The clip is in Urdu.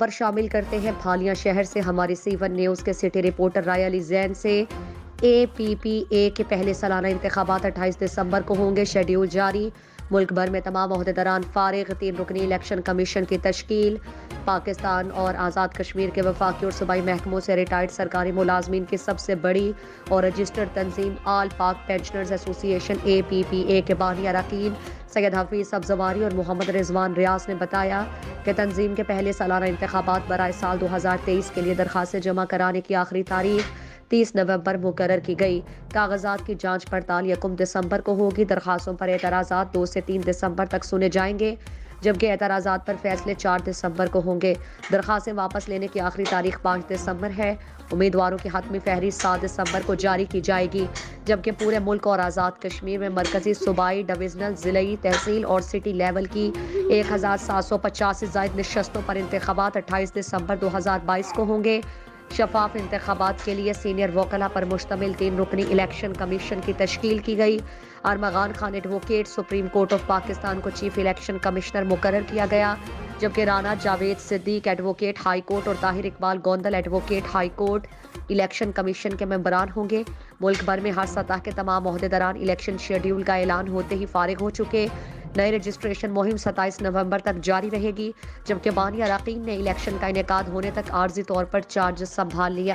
خبر شامل کرتے ہیں بھالیاں شہر سے ہماری C1 نیوز کے سٹی رپورٹر رایا علی زین سے۔ APPA کے پہلے سالانہ انتخابات 28 دسمبر کو ہوں گے، شیڈیول جاری۔ ملک بھر میں تمام عہدیداران فارغ، 3 رکنی الیکشن کمیشن کی تشکیل۔ پاکستان اور آزاد کشمیر کے وفاقی اور صوبائی محکموں سے ریٹائرڈ سرکاری ملازمین کی سب سے بڑی اور رجسٹرڈ تنظیم آل پاک پینشنرز ایسوسی ایشن APPA کے بانی اراکین سید حفیظ سبزواری اور محمد رضوان ریاض نے بتایا کہ تنظیم کے پہلے سالانہ انتخابات برائے سال 2023 کے لیے درخواستیں جمع کرانے کی آخری تاریخ 30 نومبر مقرر کی گئی۔ کاغذات کی جانچ پڑتال 1 دسمبر کو ہوگی۔ درخواستوں پر اعتراضات 2 سے 3 دسمبر تک سنے جائیں گے، جبکہ اعتراضات پر فیصلے 4 دسمبر کو ہوں گے۔ درخواستیں واپس لینے کی آخری تاریخ 5 دسمبر ہے۔ امیدواروں کی حتمی فہرست 7 دسمبر کو جاری کی جائے گی، جبکہ پورے ملک اور آزاد کشمیر میں مرکزی، صوبائی، ڈویژنل، ضلعی، تحصیل اور سٹی لیول کی 1750 سے زائد نشستوں پر انتخابات 28 دسمبر 2022 کو ہوں گے۔ شفاف انتخابات کے لیے سینئر وکلاء پر مشتمل 3 رکنی الیکشن کمیشن کی تشکیل کی گئی۔ Armaghan Khan advocate supreme court of Pakistan کو چیف الیکشن کمشنر مقرر کیا گیا، جبکہ رانا جاوید صدیق ایڈووکیٹ ہائی کورٹ اور Tahir Iqbal Gondal advocate high court election commission کے ممبران ہوں گے۔ ملک بھر میں ہر سطح کے تمام عہدیداران الیکشن شیڈیول کا اعلان ہوتے ہی فارغ ہو چکے۔ نئی رجسٹریشن مہم 27 نومبر تک جاری رہے گی، جبکہ بانی اراکین نے الیکشن کا انعقاد ہونے تک عارضی طور پر چارج سنبھال لیا۔